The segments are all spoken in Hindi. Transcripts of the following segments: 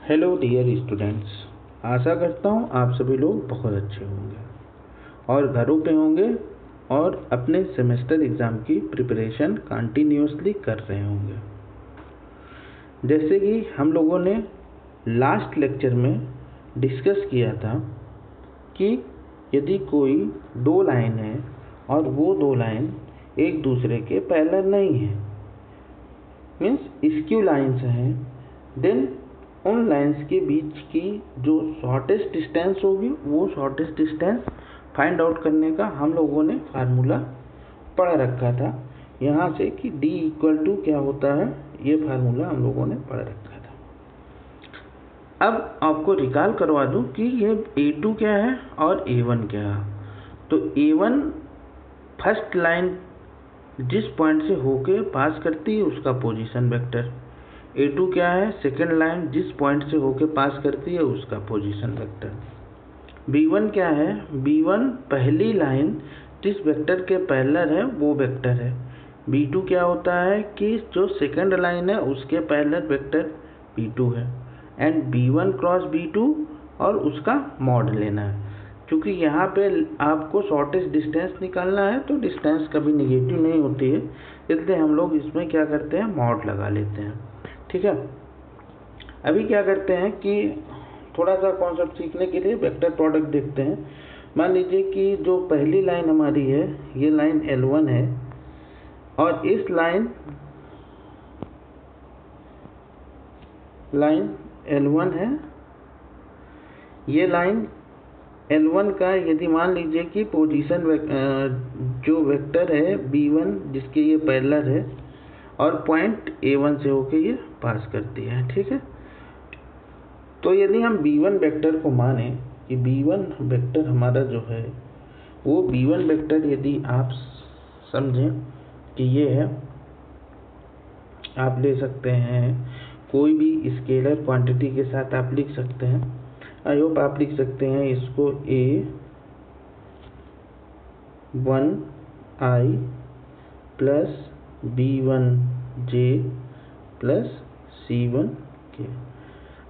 हेलो डियर स्टूडेंट्स, आशा करता हूँ आप सभी लोग बहुत अच्छे होंगे और घरों पे होंगे और अपने सेमेस्टर एग्ज़ाम की प्रिपरेशन कंटिन्यूसली कर रहे होंगे। जैसे कि हम लोगों ने लास्ट लेक्चर में डिस्कस किया था कि यदि कोई दो लाइन है और वो दो लाइन एक दूसरे के पैरेलल नहीं है, मीन्स स्क्यू लाइन्स हैं, देन उन लाइन्स के बीच की जो शॉर्टेस्ट डिस्टेंस होगी वो शॉर्टेस्ट डिस्टेंस फाइंड आउट करने का हम लोगों ने फार्मूला पढ़ रखा था यहाँ से कि D इक्वल टू क्या होता है, ये फार्मूला हम लोगों ने पढ़ रखा था। अब आपको रिकॉल करवा दूं कि ये A2 क्या है और A1 क्या है। तो A1 फर्स्ट लाइन जिस पॉइंट से होके पास करती है उसका पोजीशन वेक्टर, A2 क्या है, सेकेंड लाइन जिस पॉइंट से होके पास करती है उसका पोजीशन वेक्टर। B1 क्या है, B1 पहली लाइन जिस वेक्टर के पैरेलल है वो वेक्टर है। B2 क्या होता है कि जो सेकेंड लाइन है उसके पैरेलल वेक्टर B2 है एंड B1 क्रॉस B2 और उसका मॉड लेना है। क्योंकि यहाँ पे आपको शॉर्टेस्ट डिस्टेंस निकालना है तो डिस्टेंस कभी नेगेटिव नहीं होती है, इसलिए हम लोग इसमें क्या करते हैं, मॉड लगा लेते हैं। ठीक है, अभी क्या करते हैं कि थोड़ा सा कॉन्सेप्ट सीखने के लिए वेक्टर प्रोडक्ट देखते हैं। मान लीजिए कि जो पहली लाइन हमारी है ये लाइन L1 है और इस लाइन L1 है, ये लाइन L1 का यदि मान लीजिए कि पोजीशन जो वेक्टर है B1 जिसके ये पैरेलल है और पॉइंट A1 से होके ये पास करती है। ठीक है, तो यदि हम B1 वेक्टर को माने कि B1 वेक्टर हमारा जो है वो B1 वेक्टर यदि आप समझें कि ये है, आप ले सकते हैं कोई भी स्केलर क्वांटिटी के साथ आप लिख सकते हैं। आई होप आप लिख सकते हैं इसको A1I plus B1J plus C1K।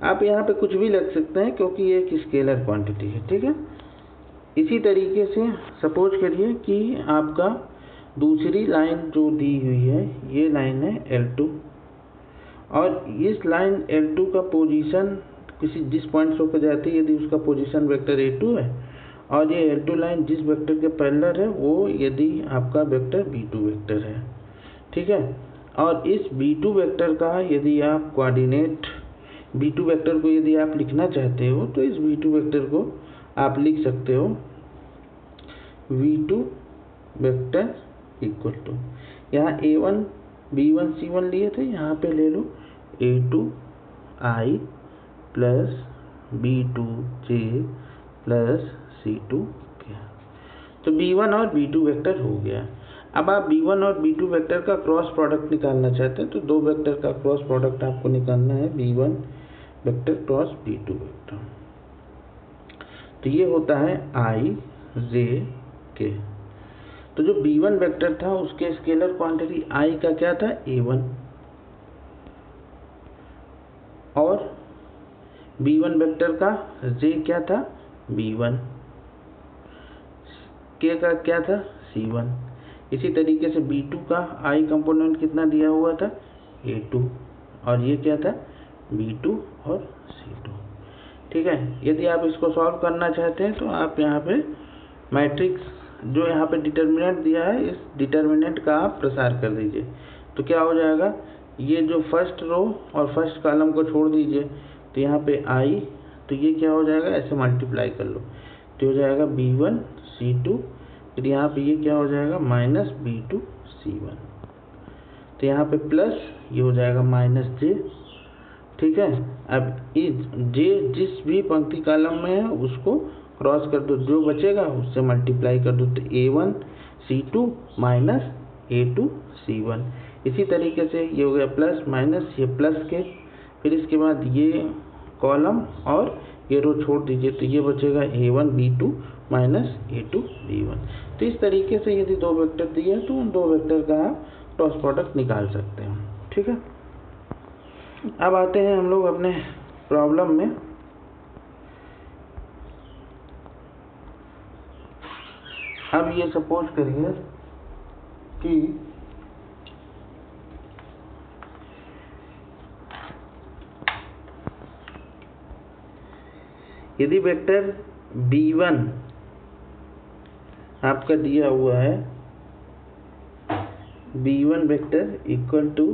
आप यहाँ पे कुछ भी लिख सकते हैं क्योंकि ये एक स्केलर क्वांटिटी है। ठीक है, इसी तरीके से सपोज करिए कि आपका दूसरी लाइन जो दी हुई है ये लाइन है L2 और इस लाइन L2 का पोजीशन किसी जिस पॉइंट से होकर जाती है यदि उसका पोजीशन वेक्टर A2 है और ये L2 लाइन जिस वेक्टर के पैरेलल है वो यदि आपका वेक्टर B2 वेक्टर है। ठीक है, और इस B2 वेक्टर का यदि आप कोऑर्डिनेट B2 वेक्टर को यदि आप लिखना चाहते हो तो इस B2 वेक्टर को आप लिख सकते हो V2 वेक्टर इक्वल टू, यहाँ A1 B1 C1 लिए थे, यहाँ पे ले लो A2I plus B2J plus C2K। तो B1 और B2 वेक्टर हो गया। अब आप B1 और B2 वेक्टर का क्रॉस प्रोडक्ट निकालना चाहते हैं तो दो वेक्टर का क्रॉस प्रोडक्ट आपको निकालना है B1 vector cross B2 vector, तो ये होता है IJK। तो जो B1 वेक्टर था उसके स्केलर क्वांटिटी I का क्या था, A1, और B1 वेक्टर का J क्या था, B1, K का क्या था, C1। इसी तरीके से B2 का I कंपोनेंट कितना दिया हुआ था, A2, और ये क्या था, B2 और C2। ठीक है, यदि आप इसको सॉल्व करना चाहते हैं तो आप यहाँ पे मैट्रिक्स जो यहाँ पे डिटर्मिनेंट दिया है इस डिटर्मिनेंट का आप प्रसार कर दीजिए। तो क्या हो जाएगा, ये जो फर्स्ट रो और फर्स्ट कॉलम को छोड़ दीजिए तो यहाँ पे I, तो ये क्या हो जाएगा, ऐसे मल्टीप्लाई कर लो तो हो जाएगा B1 C2, फिर यहाँ पे ये क्या हो जाएगा माइनस B2 C1, तो यहाँ पे प्लस ये हो जाएगा माइनस J। ठीक है, अब इस J जिस भी पंक्ति कॉलम में है उसको क्रॉस कर दो, जो बचेगा उससे मल्टीप्लाई कर दो, तो A1 C2 minus A2 C1। इसी तरीके से ये हो गया प्लस माइनस, ये प्लस के, फिर इसके बाद ये कॉलम और ये रो छोड़ दीजिए तो ये बचेगा A1 B2 minus A2 B1। तो इस तरीके से यदि दो वेक्टर दिए हैं तो उन दो वेक्टर का आप क्रॉस प्रोडक्ट निकाल सकते हैं। ठीक है, अब आते हैं हम लोग अपने प्रॉब्लम में अब ये सपोज करिए कि यदि वेक्टर b1 आपका दिया हुआ है, b1 वेक्टर इक्वल टू,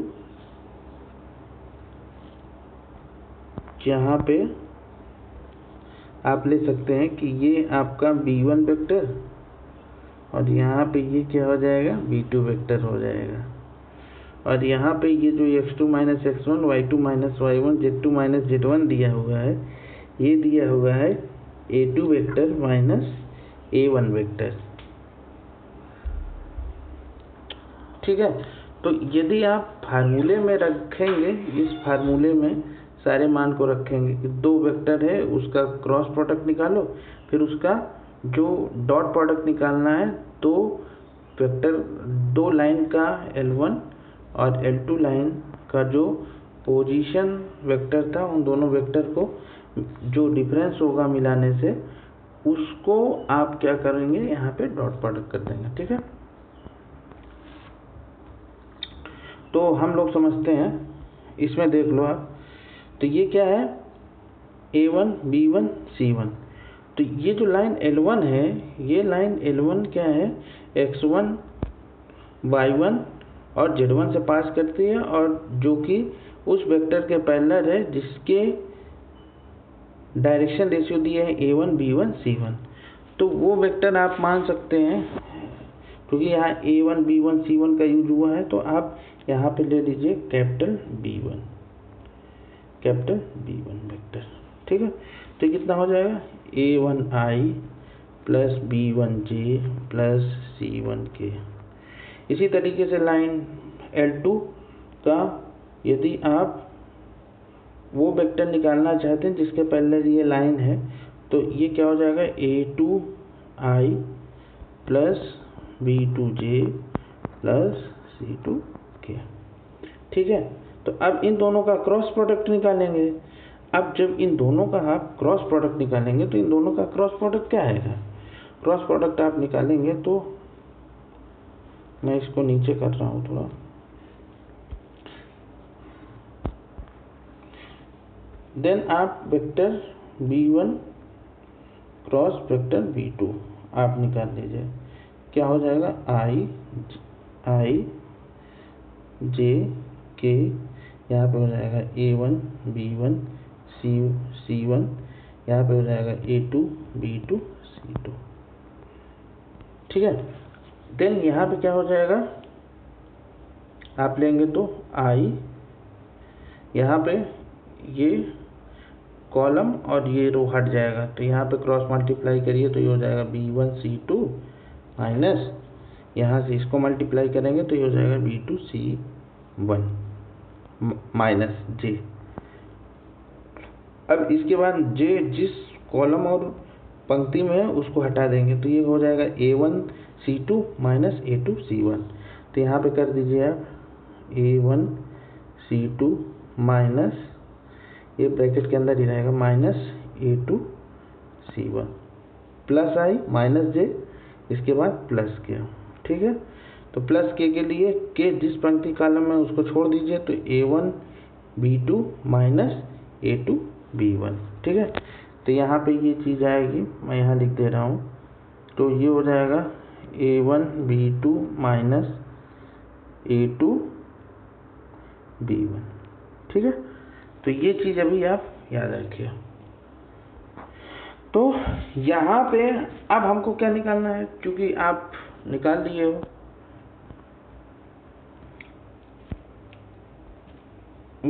यहाँ पे आप ले सकते हैं कि ये आपका b1 वेक्टर और यहाँ पे ये क्या हो जाएगा, b2 वेक्टर हो जाएगा। और यहाँ पे ये जो x2 minus x1, y2 minus y1, z2 minus z1 दिया हुआ है, ये दिया हुआ है a2 vector minus a1 vector. ठीक है, तो यदि आप फार्मूले में रखेंगे, इस फार्मूले में सारे मान को रखेंगे कि दो वेक्टर है, उसका क्रॉस प्रोडक्ट निकालो, फिर उसका जो डॉट प्रोडक्ट निकालना है, दो वेक्टर, दो लाइन का L1 और L2 लाइन का जो पोजीशन वेक्टर था, उन दोनों वेक्टर को जो डिफरेंस होगा मिलाने से, उसको आप क्या करेंगे, यहाँ पे डॉट प्रोडक्ट कर देंगे। ठीक है, तो हम लोग समझते हैं, इसमें देख लो आप, तो ये क्या है, a1 b1 c1। तो ये जो लाइन L1 है, ये लाइन L1 क्या है, x1 y1 और z1 से पास करती है, और जो कि उस वेक्टर के पैरेलल है जिसके डायरेक्शन रेशियो दिए है a1 b1 c1। तो वो वेक्टर आप मान सकते हैं, क्योंकि यहाँ a1 b1 c1 का यूज हुआ है, तो आप यहाँ पे ले लीजिए कैपिटल B1 वेक्टर। ठीक है, तो कितना हो जाएगा, a1i plus b1j plus c1k। इसी तरीके से लाइन L2 का यदि आप वो वेक्टर निकालना चाहते हैं जिसके पैरेलल ये लाइन है, तो ये क्या हो जाएगा, a2i plus b2j plus c2k। ठीक है, तो अब इन दोनों का क्रॉस प्रोडक्ट निकालेंगे। अब जब इन दोनों का आप क्रॉस प्रोडक्ट निकालेंगे, तो इन दोनों का क्रॉस प्रोडक्ट क्या आएगा, क्रॉस प्रोडक्ट आप निकालेंगे, तो मैं इसको नीचे कर रहा हूँ थोड़ा, देन आप vector b1 cross vector b2 आप निकाल लीजिए, क्या हो जाएगा, i j k, यहाँ पे हो जाएगा a1 b1 c1, यहाँ पे हो जाएगा a2 b2 c2। ठीक है, देन यहाँ पे क्या हो जाएगा, आप लेंगे तो i, यहाँ पे ये कॉलम और ये रो हट जाएगा, तो यहाँ पे क्रॉस मल्टीप्लाई करिए तो ये हो जाएगा b1 c2 माइनस, यहाँ से इसको मल्टीप्लाई करेंगे तो ये हो जाएगा b2 c1 माइनस j। अब इसके बाद j जिस कॉलम और पंक्ति में है उसको हटा देंगे, तो ये हो जाएगा a1 c2 minus a2 c1। तो यहाँ पे कर दीजिए आप a1 c2 माइनस, ये ब्रैकेट के अंदर ही रहेगा, minus a2 c1 plus i minus j, इसके बाद प्लस k। ठीक है, तो प्लस k के लिए k जिस पंक्ति कॉलम में उसको छोड़ दीजिए, तो a1 b2 minus a2 b1। ठीक है, तो यहाँ पे ये चीज़ आएगी, मैं यहाँ लिख दे रहा हूँ, तो ये हो जाएगा a1 b2 minus a2 b1। ठीक है, तो ये चीज़ अभी आप याद रखिए। तो यहाँ पे अब हमको क्या निकालना है, क्योंकि आप निकाल लिए हो,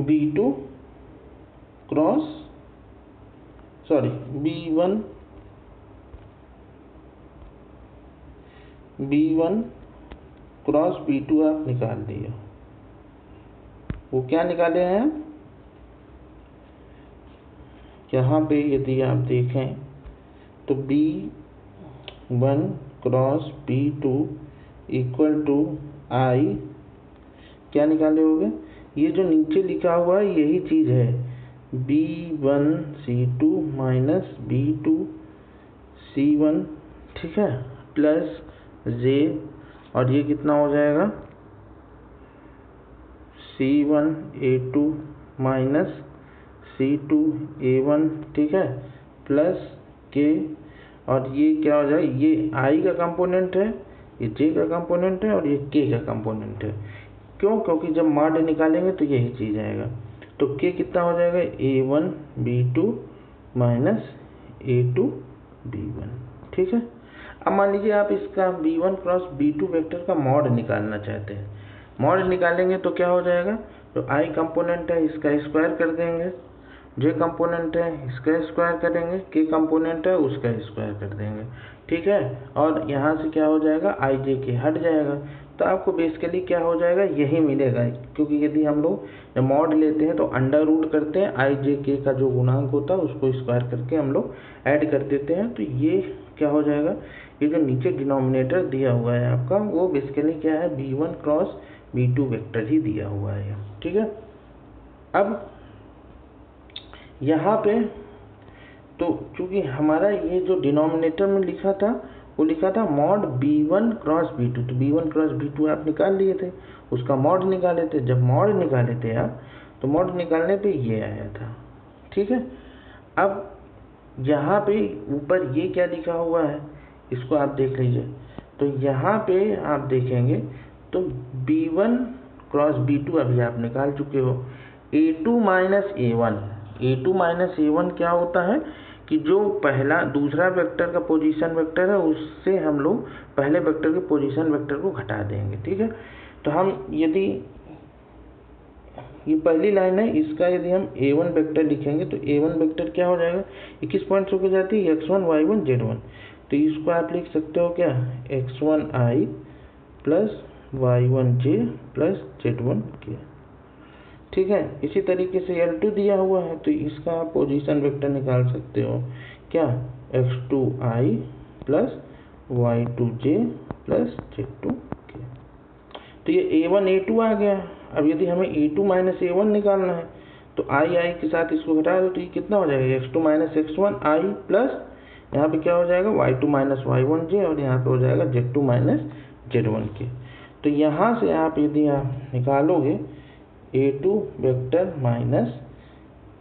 b2 cross b1 cross b2 आप निकाल दिए। वो क्या निकाले हैं, यहाँ पे यदि आप देखें तो b1 cross b2 equal to i, क्या निकाले होगे, ये जो नीचे लिखा हुआ है यही चीज़ है, B1C2 माइनस B2C1, ठीक है, प्लस J, और ये कितना हो जाएगा C1A2 माइनस C2A1, ठीक है, प्लस K, और ये क्या हो जाएगा, ये I का कंपोनेंट है, ये J का कंपोनेंट है और ये K का कंपोनेंट है। क्यों? क्योंकि जब मॉड निकालेंगे तो यही चीज़ आएगा। तो K कितना हो जाएगा, A1B2 माइनस A2B1, ठीक है। अब मान लीजिए आप इसका B1 क्रॉस B2 वेक्टर का मॉड निकालना चाहते हैं। मॉड निकालेंगे तो क्या हो जाएगा, तो I कंपोनेंट है इसका स्क्वायर कर देंगे, J कंपोनेंट है इसका स्क्वायर करेंगे, K कंपोनेंट है उसका स्क्वायर कर देंगे, ठीक है। और यहाँ से क्या हो जाएगा, I J K हट जाएगा, तो आपको बेसिकली क्या हो जाएगा, यही मिलेगा। क्योंकि यदि हम लोग जब मॉड लेते हैं तो अंडर रूट करते हैं, I J K का जो गुणांक होता है उसको स्क्वायर करके हम लोग ऐड कर देते हैं। तो ये क्या हो जाएगा, ये जो नीचे डिनोमिनेटर दिया हुआ है आपका, वो बेसिकली क्या है, B1 क्रॉस B2 वेक्टर ही दिया हुआ है, ठीक है। अब यहाँ पे तो चूंकि हमारा ये जो डिनोमिनेटर में लिखा था वो लिखा था मॉड B1 क्रॉस B2, तो B1 क्रॉस B2 आप निकाल लिए थे, उसका मॉड निकाले थे। जब मॉड निकाले थे आप, तो मॉड निकालने पे ये आया था, ठीक है। अब यहाँ पे ऊपर ये क्या लिखा हुआ है, इसको आप देख लीजिए। तो यहाँ पे आप देखेंगे तो B1 क्रॉस B2 अभी आप निकाल चुके हो। A2 माइनस A1 क्या होता है कि जो दूसरा वेक्टर का पोजीशन वेक्टर है उससे हम लोग पहले वेक्टर के पोजीशन वेक्टर को घटा देंगे, ठीक है। तो हम यदि ये पहली लाइन है, इसका यदि हम A1 वेक्टर लिखेंगे तो A1 वेक्टर क्या हो जाएगा, 21 पॉइंट से जाती है x1 y1 z1, तो इसको आप लिख सकते हो क्या, x1i plus y1j plus z1k, ठीक है। इसी तरीके से L2 दिया हुआ है, तो इसका आप पोजीशन वेक्टर निकाल सकते हो क्या, x2i plus y2j plus z2k। तो ये A1 A2 आ गया। अब यदि हमें A2 माइनस A1 निकालना है तो I के साथ इसको घटा दो, तो ये कितना हो जाएगा, x2 माइनस x1i प्लस यहाँ पे क्या हो जाएगा, y2 माइनस y1j, और यहाँ पे हो जाएगा z2 माइनस z1k। तो यहाँ से आप यदि आप निकालोगे A2 vector minus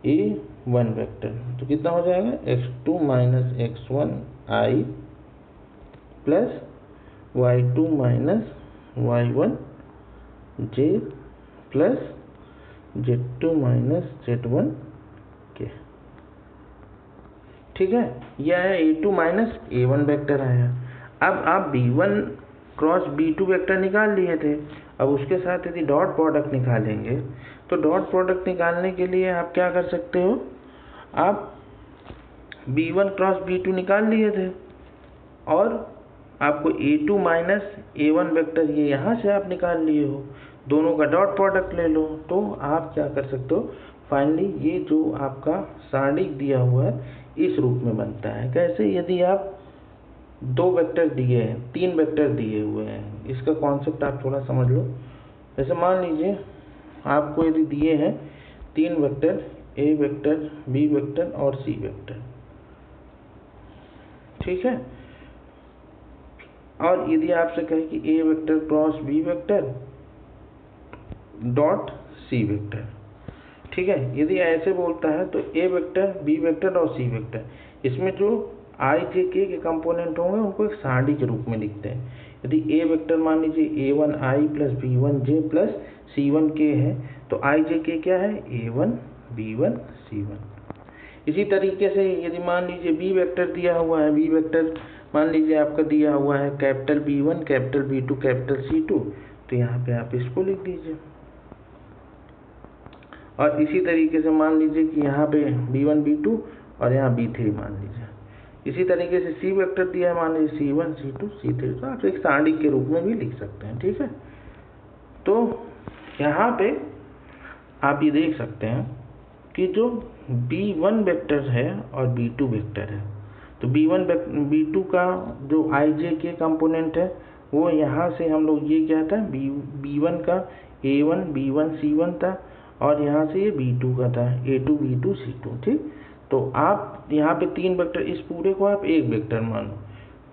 A1 vector, तो कितना हो जाएगा, x2 minus x1i plus y2 minus y1j plus z2 minus z1k, ठीक है। यह है A2 माइनस A1 वेक्टर आया। अब आप B1 क्रॉस B2 वेक्टर निकाल लिए थे, अब उसके साथ यदि डॉट प्रोडक्ट निकालेंगे तो डॉट प्रोडक्ट निकालने के लिए आप क्या कर सकते हो, आप B1 क्रॉस B2 निकाल लिए थे और आपको A2 माइनस A1 वेक्टर ये यहाँ से आप निकाल लिए हो, दोनों का डॉट प्रोडक्ट ले लो, तो आप क्या कर सकते हो, फाइनली ये जो आपका सारणिक दिया हुआ है इस रूप में बनता है। कैसे, यदि आप 2 वेक्टर दिए हैं, 3 वेक्टर दिए हुए हैं, इसका कॉन्सेप्ट आप थोड़ा समझ लो। जैसे मान लीजिए आपको यदि दिए हैं 3 vector, A vector, B vector और C वेक्टर, ठीक है। और यदि आपसे कहे कि A vector cross B vector dot C vector, ठीक है, यदि ऐसे बोलता है तो A वेक्टर, B वेक्टर और C वेक्टर, इसमें जो I J K के कंपोनेंट होंगे उनको एक सारणी के रूप में लिखते हैं। यदि A वेक्टर मान लीजिए A1i plus B1j plus C1k है, तो I J K क्या है, A1 B1 C1। इसी तरीके से यदि मान लीजिए B वेक्टर दिया हुआ है, B वेक्टर मान लीजिए आपका दिया हुआ है capital B1 capital B2 capital C2, तो यहाँ पे आप इसको लिख दीजिए। और इसी तरीके से मान लीजिए कि यहाँ पे B1 B2 और यहाँ B3 मान लीजिए। इसी तरीके से C वेक्टर दिया है, मान लीजिए C1 C2 C3, तो आप एक सारणी के रूप में भी लिख सकते हैं, ठीक है। तो यहाँ पे आप ये देख सकते हैं कि जो B1 वेक्टर है और B2 वेक्टर है, तो B2 का जो I J K कंपोनेंट है वो यहाँ से हम लोग ये क्या था, B1 का A1 B1 C1 था, और यहाँ से ये B2 का था, A2 B2 C2, ठीक। तो आप यहाँ पे 3 वेक्टर, इस पूरे को आप एक वेक्टर मानो,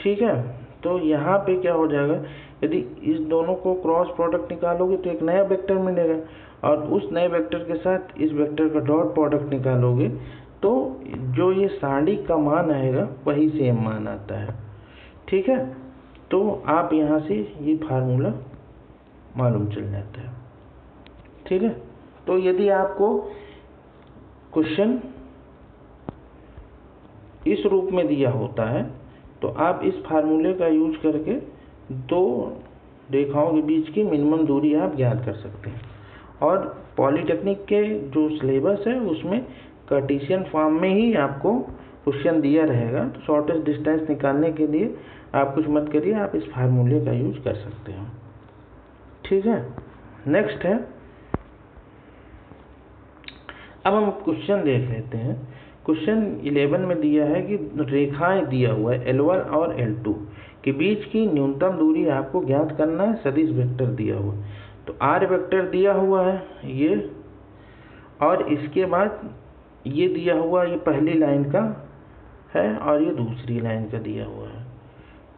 ठीक है। तो यहाँ पे क्या हो जाएगा, यदि इस दोनों को क्रॉस प्रोडक्ट निकालोगे तो एक नया वेक्टर मिलेगा, और उस नए वेक्टर के साथ इस वेक्टर का डॉट प्रोडक्ट निकालोगे तो जो ये साड़ी का मान आएगा वही सेम मान आता है, ठीक है। तो आप यहाँ से ये फार्मूला मालूम चल जाता है, ठीक है। तो यदि आपको क्वेश्चन इस रूप में दिया होता है तो आप इस फार्मूले का यूज करके दो रेखाओं के बीच की मिनिमम दूरी आप ज्ञात कर सकते हैं। और पॉलीटेक्निक के जो सिलेबस है उसमें कार्टेशियन फॉर्म में ही आपको क्वेश्चन दिया रहेगा, तो शॉर्टेस्ट डिस्टेंस निकालने के लिए आप कुछ मत करिए, आप इस फार्मूले का यूज कर सकते हैं, ठीक है। नेक्स्ट है, अब हम क्वेश्चन देख लेते हैं। क्वेश्चन 11 में दिया है कि रेखाएं दिया हुआ है L1 और L2 के बीच की न्यूनतम दूरी आपको ज्ञात करना है, सदिश वेक्टर दिया हुआ। तो R वेक्टर दिया हुआ है ये, और इसके बाद ये दिया हुआ, ये पहली लाइन का है और ये दूसरी लाइन का दिया हुआ है,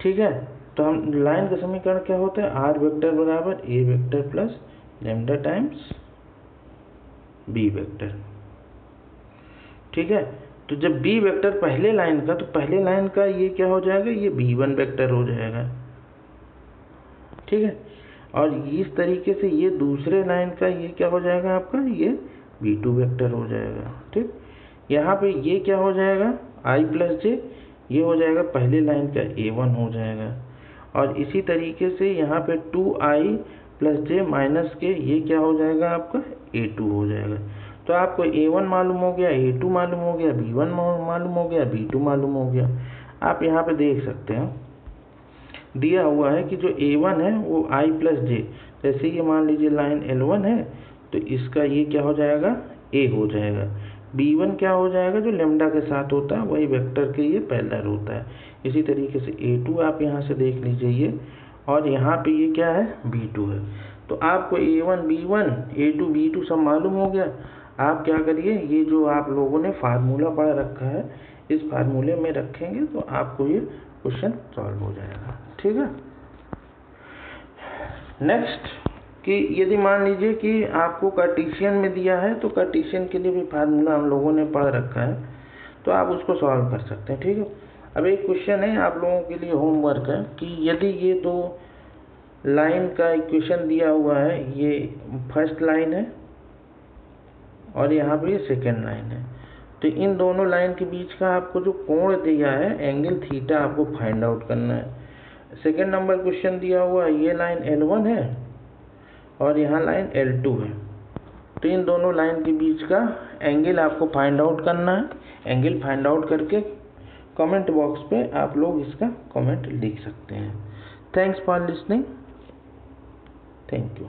ठीक है। तो हम लाइन का समीकरण क्या होता है, R वेक्टर बराबर A vector plus lambda times B vector, ठीक है। तो जब B वेक्टर पहले लाइन का, तो पहले लाइन का ये क्या हो जाएगा, ये B1 वेक्टर हो जाएगा, ठीक है। और इस तरीके से ये दूसरे लाइन का ये क्या हो जाएगा आपका, ये B2 वेक्टर हो जाएगा, ठीक। यहाँ पे ये क्या हो जाएगा, I प्लस J, ये हो जाएगा पहले लाइन का A1 हो जाएगा। और इसी तरीके से यहाँ पे 2I प्लस J माइनस के, ये क्या हो जाएगा आपका A2 हो जाएगा। तो आपको A1 मालूम हो गया, A2 मालूम हो गया, B1 मालूम हो गया, B2 मालूम हो गया। आप यहाँ पे देख सकते हैं दिया हुआ है कि जो A1 है वो I प्लस J, जैसे ये मान लीजिए लाइन L1 है तो इसका ये क्या हो जाएगा, A हो जाएगा। B1 क्या हो जाएगा, जो लैम्डा के साथ होता है वही वेक्टर के ये पैरेलल होता है। इसी तरीके से A2 आप यहाँ से देख लीजिए ये, और यहाँ पे ये क्या है, B2 है। तो आपको A1 B1 A2 B2 सब मालूम हो गया। आप क्या करिए, ये जो आप लोगों ने फार्मूला पढ़ रखा है इस फार्मूले में रखेंगे तो आपको ये क्वेश्चन सॉल्व हो जाएगा, ठीक है। नेक्स्ट कि यदि मान लीजिए कि आपको कार्टेशियन में दिया है, तो कार्टेशियन के लिए भी फार्मूला हम लोगों ने पढ़ रखा है, तो आप उसको सॉल्व कर सकते हैं, ठीक है। अब एक क्वेश्चन है आप लोगों के लिए होमवर्क है कि यदि ये दो लाइन का इक्वेशन दिया हुआ है, ये फर्स्ट लाइन है और यहाँ पे ये सेकेंड लाइन है, तो इन दोनों लाइन के बीच का आपको जो कोण दिया है एंगल थीटा आपको फाइंड आउट करना है। सेकेंड नंबर क्वेश्चन दिया हुआ है, ये लाइन L1 है और यहाँ लाइन L2 है, तो इन दोनों लाइन के बीच का एंगल आपको फाइंड आउट करना है। एंगल फाइंड आउट करके कमेंट बॉक्स पे आप लोग इसका कमेंट लिख सकते हैं। Thanks for listening, thank you.